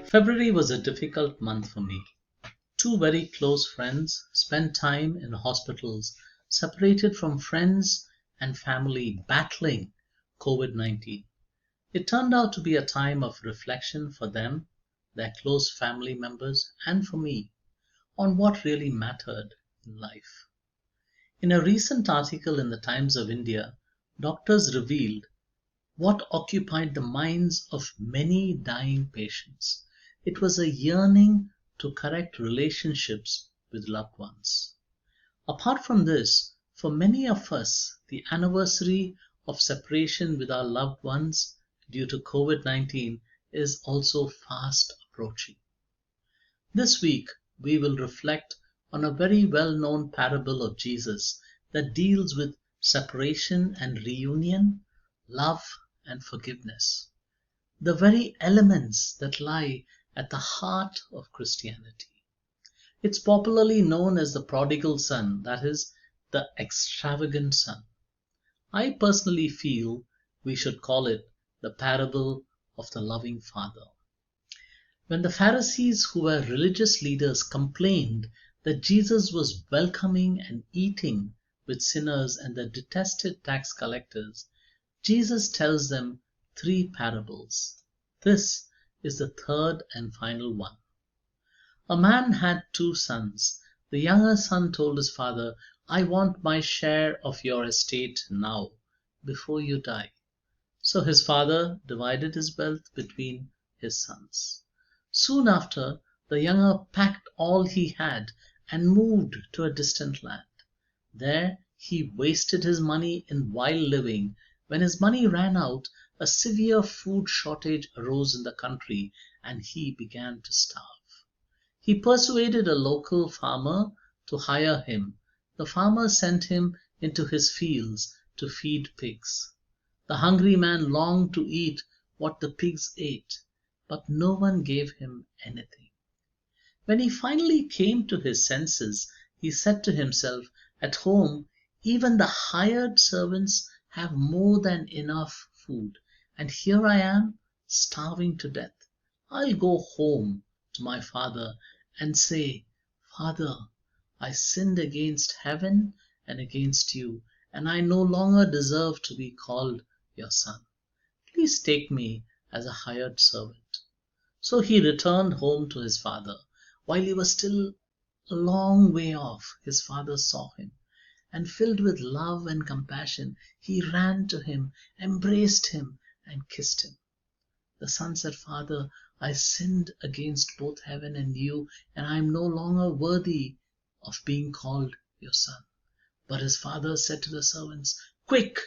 February was a difficult month for me. Two very close friends spent time in hospitals, separated from friends and family battling COVID-19. It turned out to be a time of reflection for them, their close family members, and for me on what really mattered in life. In a recent article in the Times of India, doctors revealed what occupied the minds of many dying patients. It was a yearning to correct relationships with loved ones. Apart from this, for many of us, the anniversary of separation with our loved ones due to COVID-19 is also fast approaching. This week, we will reflect on a very well-known parable of Jesus that deals with separation and reunion, love and forgiveness, the very elements that lie at the heart of Christianity. It's popularly known as the prodigal son, that is, the extravagant son. I personally feel we should call it the parable of the loving father. When the Pharisees, who were religious leaders, complained that Jesus was welcoming and eating with sinners and the detested tax collectors, Jesus tells them three parables. This is the third and final one. A man had two sons. The younger son told his father, "I want my share of your estate now, before you die." So his father divided his wealth between his sons. Soon after, the younger packed all he had and moved to a distant land. There he wasted his money in wild living. When his money ran out, a severe food shortage arose in the country and he began to starve. He persuaded a local farmer to hire him. The farmer sent him into his fields to feed pigs. The hungry man longed to eat what the pigs ate, but no one gave him anything. When he finally came to his senses, he said to himself, "At home, even the hired servants have more than enough food, and here I am, starving to death. I'll go home to my father and say, 'Father, I sinned against heaven and against you, and I no longer deserve to be called your son. Please take me as a hired servant.'" So he returned home to his father. While he was still a long way off, his father saw him, and filled with love and compassion, he ran to him, embraced him, and kissed him. The son said, "Father, I sinned against both heaven and you, and I am no longer worthy of being called your son." But his father said to the servants, "Quick,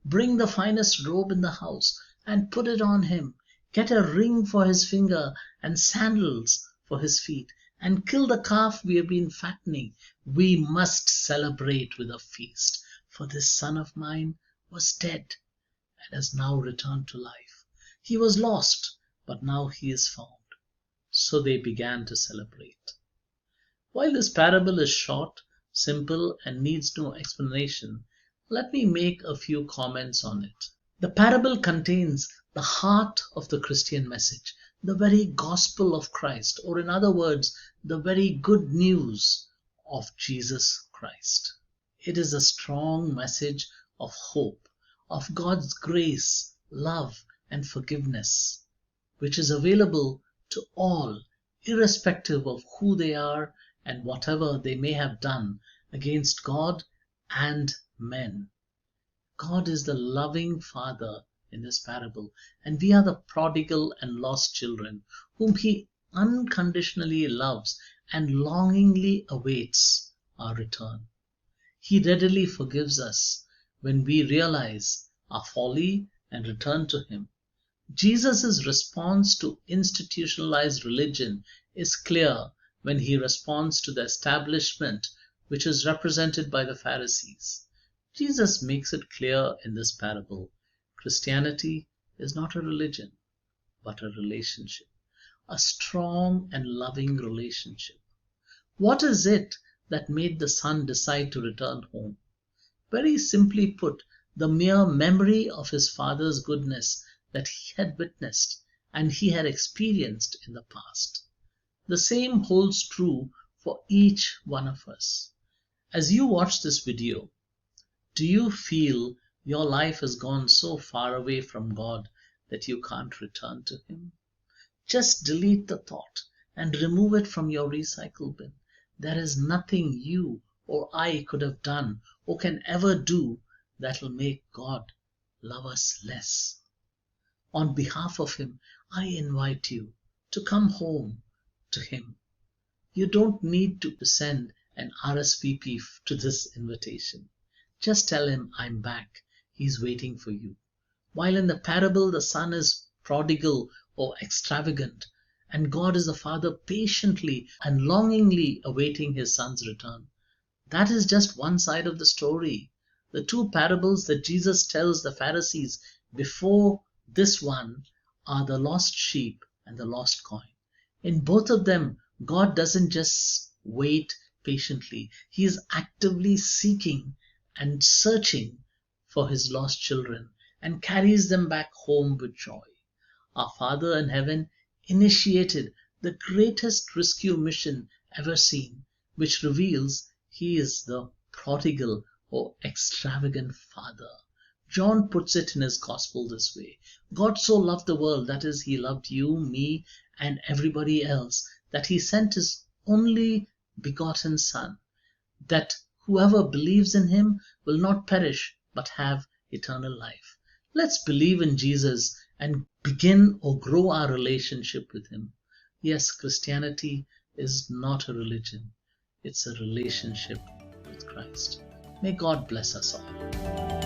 bring the finest robe in the house and put it on him. Get a ring for his finger and sandals for his feet, and kill the calf we have been fattening. We must celebrate with a feast, for this son of mine was dead and has now returned to life. He was lost, but now he is found." So they began to celebrate. While this parable is short, simple, and needs no explanation, let me make a few comments on it. The parable contains the heart of the Christian message, the very gospel of Christ, or in other words, the very good news of Jesus Christ. It is a strong message of hope, of God's grace, love, and forgiveness, which is available to all, irrespective of who they are and whatever they may have done against God and men. God is the loving Father in this parable, and we are the prodigal and lost children whom He unconditionally loves and longingly awaits our return. He readily forgives us when we realize our folly and return to Him. Jesus' response to institutionalized religion is clear when He responds to the establishment which is represented by the Pharisees. Jesus makes it clear in this parable: Christianity is not a religion, but a relationship, a strong and loving relationship. What is it that made the son decide to return home? Very simply put, the mere memory of his Father's goodness that he had witnessed and he had experienced in the past. The same holds true for each one of us. As you watch this video, do you feel your life has gone so far away from God that you can't return to Him? Just delete the thought and remove it from your recycle bin. There is nothing you or I could have done or can ever do that will make God love us less. On behalf of Him, I invite you to come home to Him. You don't need to send an RSVP to this invitation. Just tell Him, I'm back. He's waiting for you. While in the parable the son is prodigal or extravagant, and God is the Father patiently and longingly awaiting his son's return. That is just one side of the story. The two parables that Jesus tells the Pharisees before this one are the lost sheep and the lost coin. In both of them, God doesn't just wait patiently. He is actively seeking and searching for his lost children and carries them back home with joy. Our Father in heaven initiated the greatest rescue mission ever seen, which reveals He is the prodigal or extravagant Father. John puts it in his gospel this way: God so loved the world, that is, He loved you, me, and everybody else, that He sent His only begotten Son, that whoever believes in Him will not perish but have eternal life. Let's believe in Jesus and begin or grow our relationship with Him. Yes, Christianity is not a religion. It's a relationship with Christ. May God bless us all.